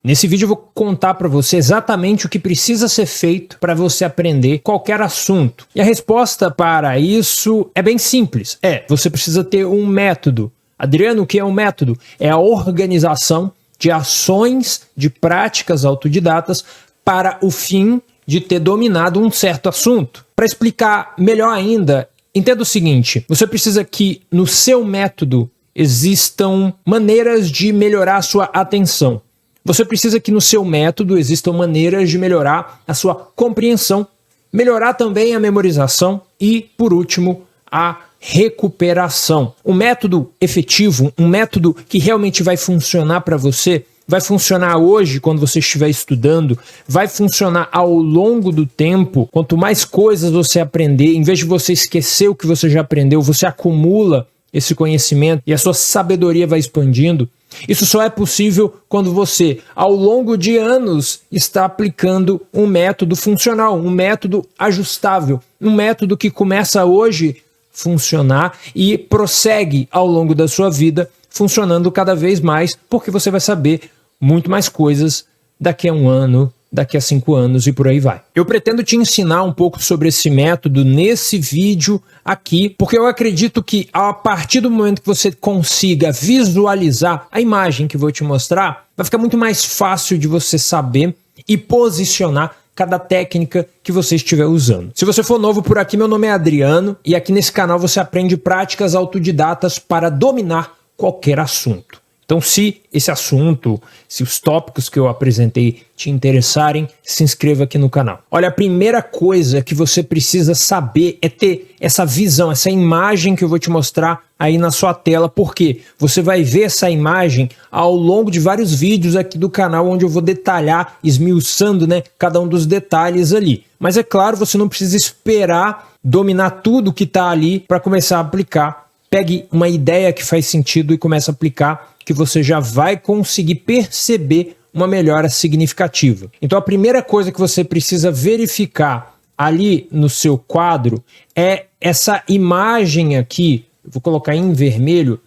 Nesse vídeo eu vou contar para você exatamente o que precisa ser feito para você aprender qualquer assunto. E a resposta para isso é bem simples. Você precisa ter um método. Adriano, o que é um método? É a organização de ações, de práticas autodidatas para o fim de ter dominado um certo assunto. Para explicar melhor ainda, entenda o seguinte: você precisa que no seu método existam maneiras de melhorar a sua atenção. Você precisa que no seu método existam maneiras de melhorar a sua compreensão, melhorar também a memorização e, por último, a recuperação. Um método efetivo, um método que realmente vai funcionar para você, vai funcionar hoje quando você estiver estudando, vai funcionar ao longo do tempo. Quanto mais coisas você aprender, em vez de você esquecer o que você já aprendeu, você acumula esse conhecimento e a sua sabedoria vai expandindo. Isso só é possível quando você, ao longo de anos, está aplicando um método funcional, um método ajustável, um método que começa hoje a funcionar e prossegue ao longo da sua vida, funcionando cada vez mais, porque você vai saber muito mais coisas daqui a um ano, daqui a 5 anos e por aí vai. Eu pretendo te ensinar um pouco sobre esse método nesse vídeo aqui, porque eu acredito que a partir do momento que você consiga visualizar a imagem que vou te mostrar, vai ficar muito mais fácil de você saber e posicionar cada técnica que você estiver usando. Se você for novo por aqui, meu nome é Adriano e aqui nesse canal você aprende práticas autodidatas para dominar qualquer assunto. Então, se esse assunto, se os tópicos que eu apresentei te interessarem, se inscreva aqui no canal. Olha, a primeira coisa que você precisa saber é ter essa visão, essa imagem que eu vou te mostrar aí na sua tela, porque você vai ver essa imagem ao longo de vários vídeos aqui do canal, onde eu vou detalhar, esmiuçando, cada um dos detalhes ali. Mas é claro, você não precisa esperar dominar tudo que está ali para começar a aplicar. Pegue uma ideia que faz sentido e comece a aplicar, que você já vai conseguir perceber uma melhora significativa. Então a primeira coisa que você precisa verificar ali no seu quadro é essa imagem aqui, vou colocar em vermelho,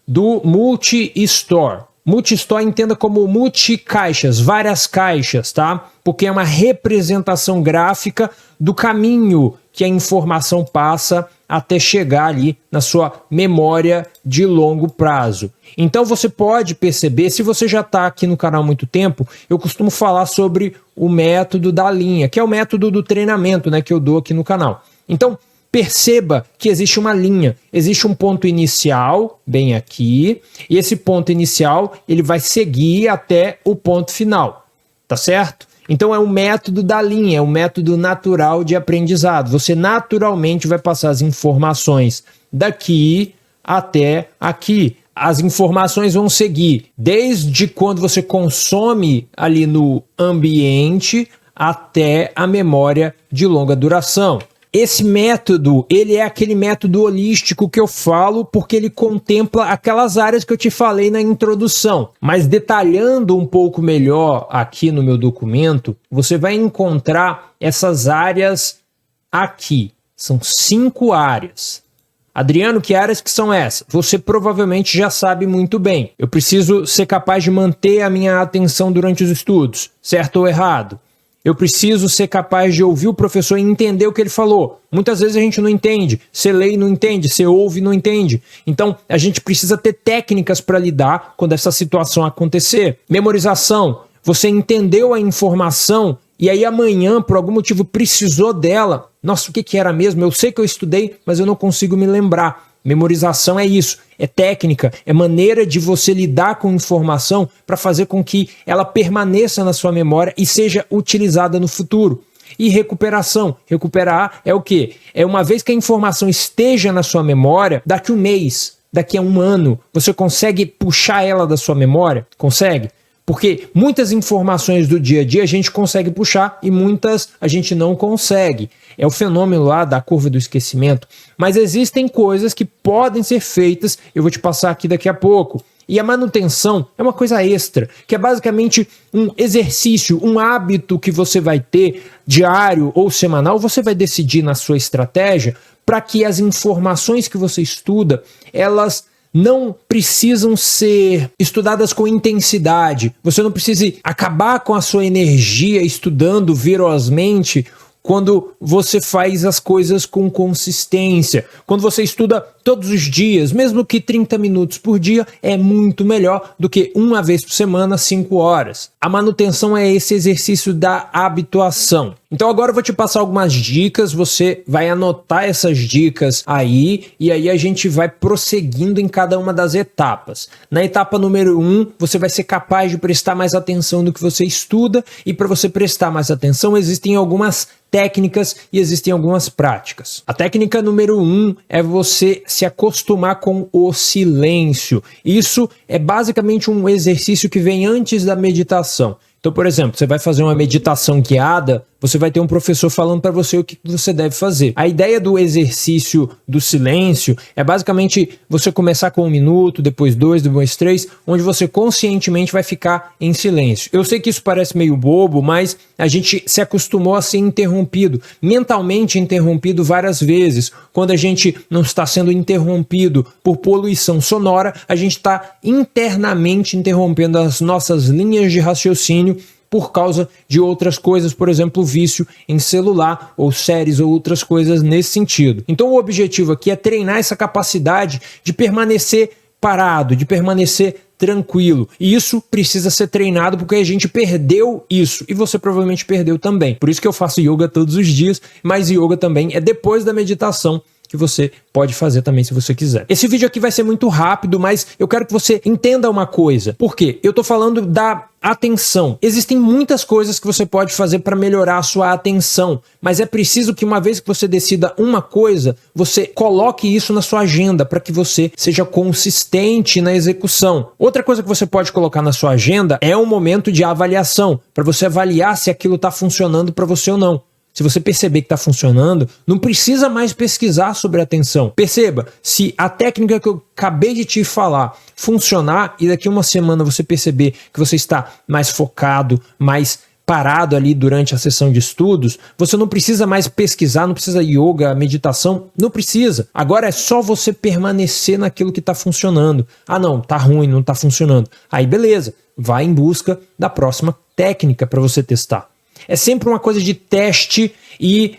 do Multi-Store. Multi-Store entenda como multi-caixas, várias caixas, tá? Porque é uma representação gráfica do caminho que a informação passa até chegar ali na sua memória de longo prazo. Então você pode perceber, se você já está aqui no canal há muito tempo, eu costumo falar sobre o método da linha, que é o método do treinamento, que eu dou aqui no canal. Então perceba que existe uma linha, existe um ponto inicial, bem aqui, e esse ponto inicial ele vai seguir até o ponto final, tá certo? Então é o método da linha, é o método natural de aprendizado. Você naturalmente vai passar as informações daqui até aqui. As informações vão seguir desde quando você consome ali no ambiente até a memória de longa duração. Esse método, ele é aquele método holístico que eu falo porque ele contempla aquelas áreas que eu te falei na introdução. Mas detalhando um pouco melhor aqui no meu documento, você vai encontrar essas áreas aqui. São 5 áreas. Adriano, que áreas que são essas? Você provavelmente já sabe muito bem. Eu preciso ser capaz de manter a minha atenção durante os estudos, certo ou errado? Eu preciso ser capaz de ouvir o professor e entender o que ele falou. Muitas vezes a gente não entende. Você lê e não entende, você ouve e não entende. Então, a gente precisa ter técnicas para lidar quando essa situação acontecer. Memorização. Você entendeu a informação e aí amanhã, por algum motivo, precisou dela. Nossa, o que era mesmo? Eu sei que eu estudei, mas eu não consigo me lembrar. Memorização é isso, é técnica, é maneira de você lidar com informação para fazer com que ela permaneça na sua memória e seja utilizada no futuro. E recuperação, recuperar é o quê? É uma vez que a informação esteja na sua memória, daqui a um mês, daqui a um ano, você consegue puxar ela da sua memória? Consegue? Porque muitas informações do dia a dia a gente consegue puxar e muitas a gente não consegue. É o fenômeno lá da curva do esquecimento. Mas existem coisas que podem ser feitas, eu vou te passar aqui daqui a pouco. E a manutenção é uma coisa extra, que é basicamente um exercício, um hábito que você vai ter diário ou semanal, você vai decidir na sua estratégia para que as informações que você estuda, elas não precisam ser estudadas com intensidade. Você não precisa acabar com a sua energia estudando ferozmente quando você faz as coisas com consistência. Quando você estuda todos os dias, mesmo que 30 minutos por dia, é muito melhor do que uma vez por semana, 5 horas. A manutenção é esse exercício da habituação. Então agora eu vou te passar algumas dicas, você vai anotar essas dicas aí, e aí a gente vai prosseguindo em cada uma das etapas. Na etapa número 1, você vai ser capaz de prestar mais atenção no que você estuda, e para você prestar mais atenção, existem algumas técnicas e existem algumas práticas. A técnica número 1 é você se acostumar com o silêncio. Isso é basicamente um exercício que vem antes da meditação. Então, por exemplo, você vai fazer uma meditação guiada, você vai ter um professor falando para você o que você deve fazer. A ideia do exercício do silêncio é basicamente você começar com 1 minuto, depois 2, depois 3, onde você conscientemente vai ficar em silêncio. Eu sei que isso parece meio bobo, mas a gente se acostumou a ser interrompido, mentalmente interrompido várias vezes. Quando a gente não está sendo interrompido por poluição sonora, a gente está internamente interrompendo as nossas linhas de raciocínio por causa de outras coisas, por exemplo, vício em celular ou séries ou outras coisas nesse sentido. Então o objetivo aqui é treinar essa capacidade de permanecer parado, de permanecer tranquilo. E isso precisa ser treinado porque a gente perdeu isso e você provavelmente perdeu também. Por isso que eu faço yoga todos os dias, mas yoga também é depois da meditação, que você pode fazer também se você quiser. Esse vídeo aqui vai ser muito rápido, mas eu quero que você entenda uma coisa. Por quê? Eu tô falando da atenção. Existem muitas coisas que você pode fazer para melhorar a sua atenção, mas é preciso que uma vez que você decida uma coisa, você coloque isso na sua agenda para que você seja consistente na execução. Outra coisa que você pode colocar na sua agenda é um momento de avaliação, para você avaliar se aquilo está funcionando para você ou não. Se você perceber que está funcionando, não precisa mais pesquisar sobre atenção. Perceba, se a técnica que eu acabei de te falar funcionar e daqui a uma semana você perceber que você está mais focado, mais parado ali durante a sessão de estudos, você não precisa mais pesquisar, não precisa yoga, meditação, não precisa. Agora é só você permanecer naquilo que está funcionando. Ah não, tá ruim, não está funcionando. Aí beleza, vai em busca da próxima técnica para você testar. É sempre uma coisa de teste e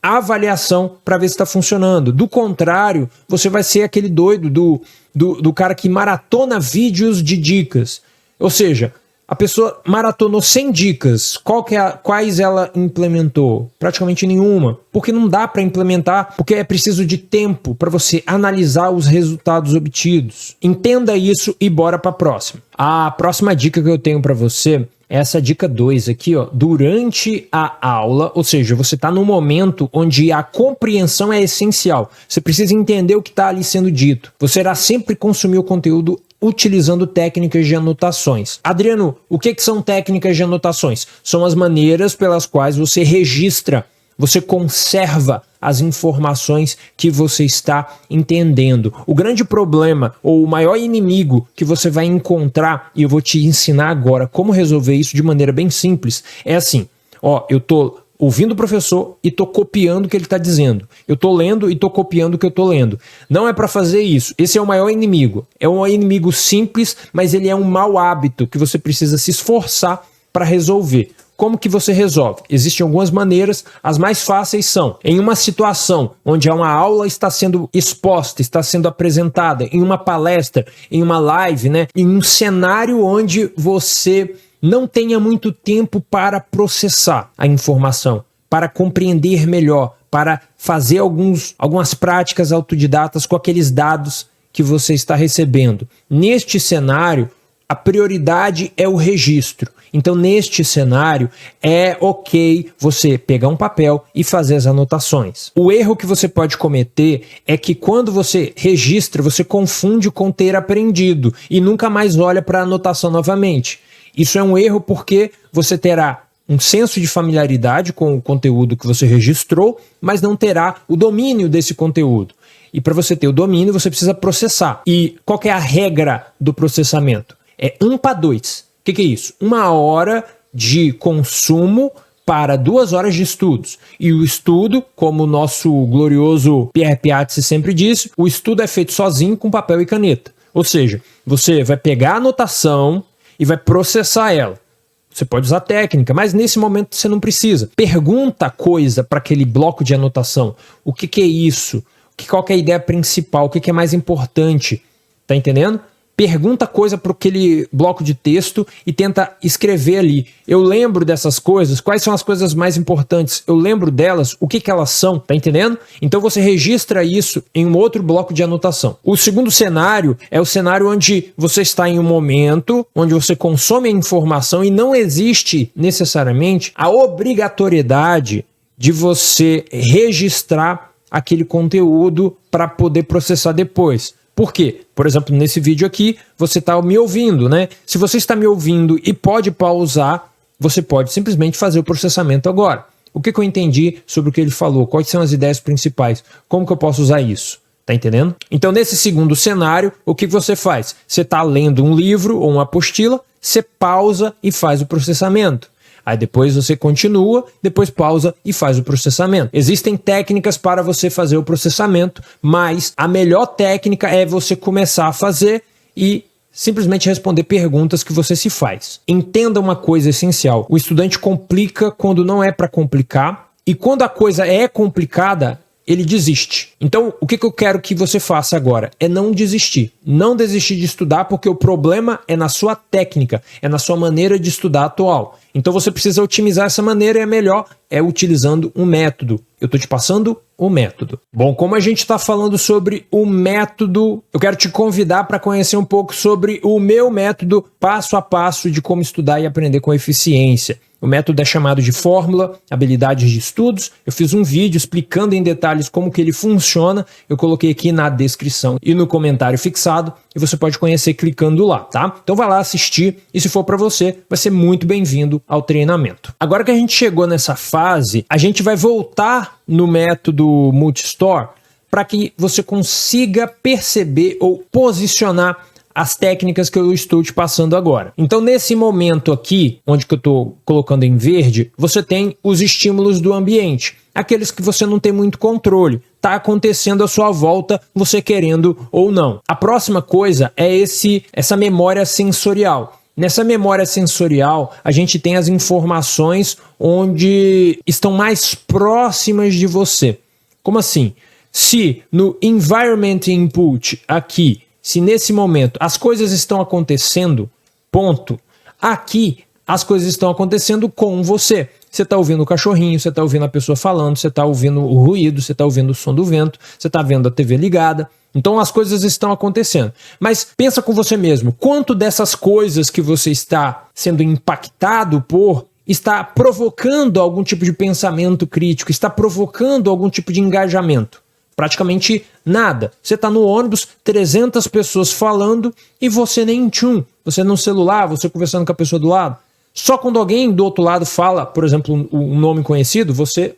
avaliação para ver se está funcionando. Do contrário, você vai ser aquele doido do cara que maratona vídeos de dicas. Ou seja, a pessoa maratonou 100 dicas. Quais ela implementou? Praticamente nenhuma. Porque não dá para implementar, porque é preciso de tempo para você analisar os resultados obtidos. Entenda isso e bora para a próxima. A próxima dica que eu tenho para você, essa dica 2 aqui, ó, durante a aula, ou seja, você está num momento onde a compreensão é essencial. Você precisa entender o que está ali sendo dito. Você irá sempre consumir o conteúdo utilizando técnicas de anotações. Adriano, o que são técnicas de anotações? São as maneiras pelas quais você registra, você conserva as informações que você está entendendo. O grande problema ou o maior inimigo que você vai encontrar, e eu vou te ensinar agora como resolver isso de maneira bem simples, é assim, ó, eu tô ouvindo o professor e tô copiando o que ele está dizendo. Eu tô lendo e tô copiando o que eu tô lendo. Não é para fazer isso. Esse é o maior inimigo. É um inimigo simples, mas ele é um mau hábito que você precisa se esforçar para resolver. Como que você resolve? Existem algumas maneiras, as mais fáceis são em uma situação onde uma aula está sendo exposta, está sendo apresentada, em uma palestra, em uma live, né? Em um cenário onde você não tenha muito tempo para processar a informação, para compreender melhor, para fazer algumas práticas autodidatas com aqueles dados que você está recebendo. Neste cenário, a prioridade é o registro. Então, neste cenário, é ok você pegar um papel e fazer as anotações. O erro que você pode cometer é que quando você registra, você confunde com ter aprendido e nunca mais olha para a anotação novamente. Isso é um erro porque você terá um senso de familiaridade com o conteúdo que você registrou, mas não terá o domínio desse conteúdo. E para você ter o domínio, você precisa processar. E qual que é a regra do processamento? É 1:2. O que é isso? 1 hora de consumo para 2 horas de estudos. E o estudo, como o nosso glorioso Pierre Piatti sempre disse, o estudo é feito sozinho com papel e caneta. Ou seja, você vai pegar a anotação e vai processar ela. Você pode usar técnica, mas nesse momento você não precisa. Pergunta coisa para aquele bloco de anotação. O que é isso? Qual que é a ideia principal? O que é mais importante? Tá entendendo? Pergunta coisa para aquele bloco de texto e tenta escrever ali. Eu lembro dessas coisas, quais são as coisas mais importantes? Eu lembro delas, o que elas são, tá entendendo? Então você registra isso em um outro bloco de anotação. O segundo cenário é o cenário onde você está em um momento onde você consome a informação e não existe necessariamente a obrigatoriedade de você registrar aquele conteúdo para poder processar depois. Por quê? Por exemplo, nesse vídeo aqui, você está me ouvindo, né? Se você está me ouvindo e pode pausar, você pode simplesmente fazer o processamento agora. O que eu entendi sobre o que ele falou? Quais são as ideias principais? Como que eu posso usar isso? Tá entendendo? Então, nesse segundo cenário, o que você faz? Você está lendo um livro ou uma apostila, você pausa e faz o processamento. Aí depois você continua, depois pausa e faz o processamento. Existem técnicas para você fazer o processamento, mas a melhor técnica é você começar a fazer e simplesmente responder perguntas que você se faz. Entenda uma coisa essencial: o estudante complica quando não é para complicar, e quando a coisa é complicada, ele desiste. Então, o que eu quero que você faça agora é não desistir. Não desistir de estudar, porque o problema é na sua técnica, é na sua maneira de estudar atual. Então você precisa otimizar essa maneira e a melhor é utilizando um método. Eu estou te passando o método. Bom, como a gente está falando sobre o método, eu quero te convidar para conhecer um pouco sobre o meu método passo a passo de como estudar e aprender com eficiência. O método é chamado de Fórmula Habilidades de Estudos. Eu fiz um vídeo explicando em detalhes como que ele funciona. Eu coloquei aqui na descrição e no comentário fixado e você pode conhecer clicando lá, tá? Então vai lá assistir e se for para você, vai ser muito bem-vindo ao treinamento. Agora que a gente chegou nessa fase, a gente vai voltar no método Multistore para que você consiga perceber ou posicionar as técnicas que eu estou te passando agora. Então, nesse momento aqui, onde que eu estou colocando em verde, você tem os estímulos do ambiente, aqueles que você não tem muito controle. Está acontecendo à sua volta, você querendo ou não. A próxima coisa é essa memória sensorial. Nessa memória sensorial, a gente tem as informações onde estão mais próximas de você. Como assim? Se no Environment Input aqui, se nesse momento as coisas estão acontecendo, ponto, aqui as coisas estão acontecendo com você. Você está ouvindo o cachorrinho, você está ouvindo a pessoa falando, você está ouvindo o ruído, você está ouvindo o som do vento, você está vendo a TV ligada. Então as coisas estão acontecendo. Mas pensa com você mesmo, quanto dessas coisas que você está sendo impactado por está provocando algum tipo de pensamento crítico, está provocando algum tipo de engajamento? Praticamente nada. Você está no ônibus, 300 pessoas falando e você nem tchum. Você no celular, você conversando com a pessoa do lado. Só quando alguém do outro lado fala, por exemplo, um nome conhecido, você,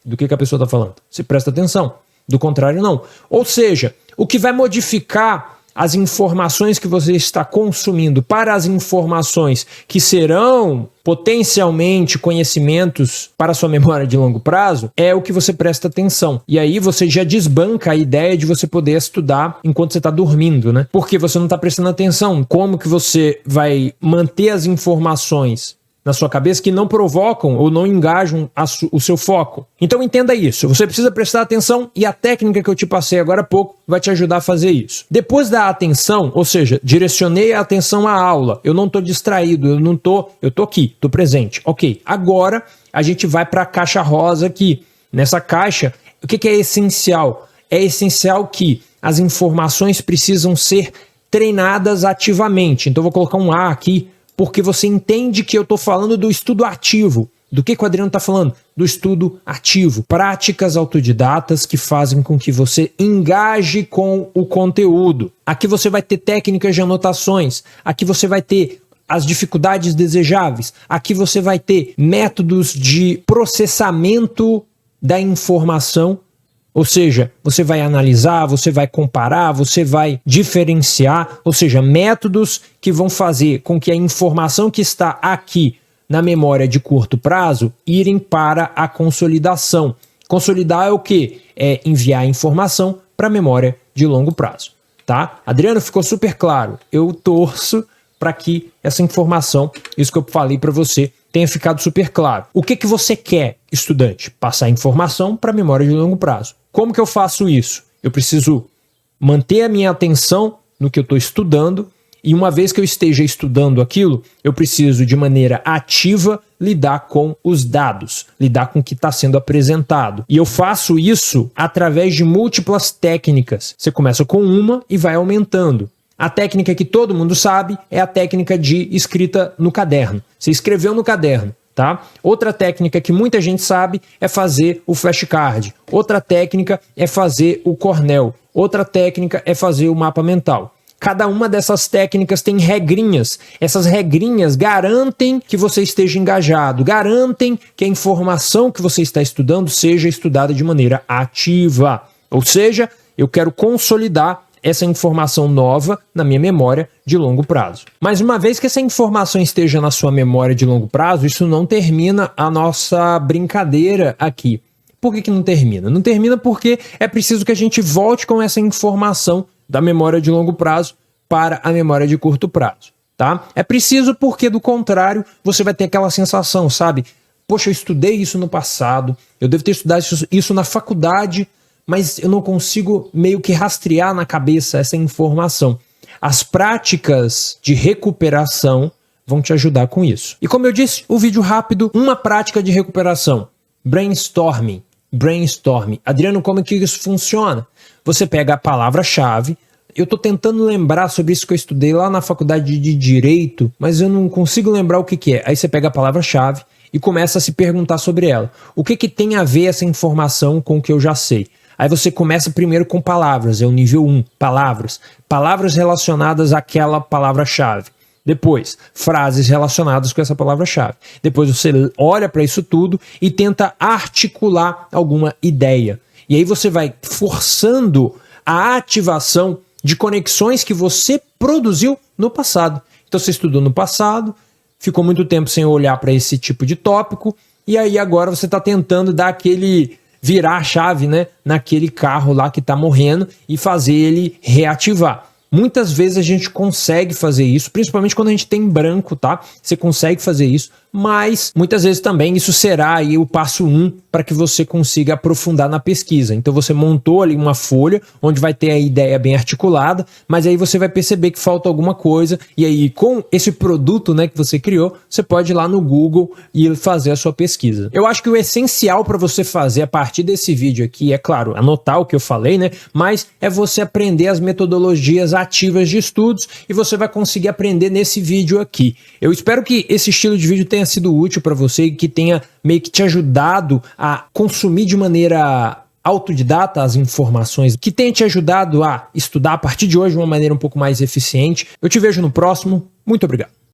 do que a pessoa está falando. Você presta atenção. Do contrário, não. Ou seja, o que vai modificar as informações que você está consumindo para as informações que serão potencialmente conhecimentos para a sua memória de longo prazo é o que você presta atenção. E aí você já desbanca a ideia de você poder estudar enquanto você está dormindo, né? Porque você não está prestando atenção. Como que você vai manter as informações na sua cabeça que não provocam ou não engajam o seu foco? Então entenda isso, você precisa prestar atenção e a técnica que eu te passei agora há pouco vai te ajudar a fazer isso. Depois da atenção, ou seja, direcionei a atenção à aula, eu não estou distraído, eu estou aqui, estou presente. Ok, agora a gente vai para a caixa rosa aqui. Nessa caixa, o que é essencial? É essencial que as informações precisam ser treinadas ativamente. Então eu vou colocar um A aqui, porque você entende que eu estou falando do estudo ativo. Do que o Adriano está falando? Do estudo ativo. Práticas autodidatas que fazem com que você engaje com o conteúdo. Aqui você vai ter técnicas de anotações. Aqui você vai ter as dificuldades desejáveis. Aqui você vai ter métodos de processamento da informação. Ou seja, você vai analisar, você vai comparar, você vai diferenciar, ou seja, métodos que vão fazer com que a informação que está aqui na memória de curto prazo irem para a consolidação. Consolidar é o quê? É enviar a informação para a memória de longo prazo. tá? Adriano, ficou super claro. Eu torço para que essa informação, isso que eu falei para você, tenha ficado super claro. O que você quer, estudante? Passar informação para memória de longo prazo. Como que eu faço isso? Eu preciso manter a minha atenção no que eu estou estudando, e uma vez que eu esteja estudando aquilo, eu preciso de maneira ativa lidar com os dados, lidar com o que está sendo apresentado. E eu faço isso através de múltiplas técnicas. Você começa com uma e vai aumentando. A técnica que todo mundo sabe é a técnica de escrita no caderno. Você escreveu no caderno, tá? Outra técnica que muita gente sabe é fazer o flashcard. Outra técnica é fazer o Cornell. Outra técnica é fazer o mapa mental. Cada uma dessas técnicas tem regrinhas. Essas regrinhas garantem que você esteja engajado, garantem que a informação que você está estudando seja estudada de maneira ativa. Ou seja, eu quero consolidar essa informação nova na minha memória de longo prazo. Mas uma vez que essa informação esteja na sua memória de longo prazo, isso não termina a nossa brincadeira aqui. Por que não termina? Não termina porque é preciso que a gente volte com essa informação da memória de longo prazo para a memória de curto prazo, tá? É preciso porque, do contrário, você vai ter aquela sensação, sabe? Poxa, eu estudei isso no passado, eu devo ter estudado isso na faculdade, mas eu não consigo meio que rastrear na cabeça essa informação. As práticas de recuperação vão te ajudar com isso. E como eu disse, o vídeo rápido, uma prática de recuperação, brainstorming. Adriano, como é que isso funciona? Você pega a palavra-chave. Eu estou tentando lembrar sobre isso que eu estudei lá na faculdade de Direito, mas eu não consigo lembrar o que é. Aí você pega a palavra-chave e começa a se perguntar sobre ela. O que tem a ver essa informação com o que eu já sei? Aí você começa primeiro com palavras, é o nível 1, palavras. Palavras relacionadas àquela palavra-chave. Depois, frases relacionadas com essa palavra-chave. Depois você olha para isso tudo e tenta articular alguma ideia. E aí você vai forçando a ativação de conexões que você produziu no passado. Então você estudou no passado, ficou muito tempo sem olhar para esse tipo de tópico, e aí agora você está tentando dar aquele virar a chave, né, naquele carro lá que está morrendo e fazer ele reativar. Muitas vezes a gente consegue fazer isso, principalmente quando a gente tem branco, tá? Você consegue fazer isso, mas muitas vezes também isso será aí o passo 1 para que você consiga aprofundar na pesquisa. Então você montou ali uma folha onde vai ter a ideia bem articulada, mas aí você vai perceber que falta alguma coisa, e aí com esse produto, né, que você criou, você pode ir lá no Google e fazer a sua pesquisa. Eu acho que o essencial para você fazer a partir desse vídeo aqui é, claro, anotar o que eu falei, né, mas é você aprender as metodologias ativas de estudos, e você vai conseguir aprender nesse vídeo aqui. Eu espero que esse estilo de vídeo tenha sido útil para você e que tenha meio que te ajudado a consumir de maneira autodidata as informações, que tenha te ajudado a estudar a partir de hoje de uma maneira um pouco mais eficiente. Eu te vejo no próximo. Muito obrigado.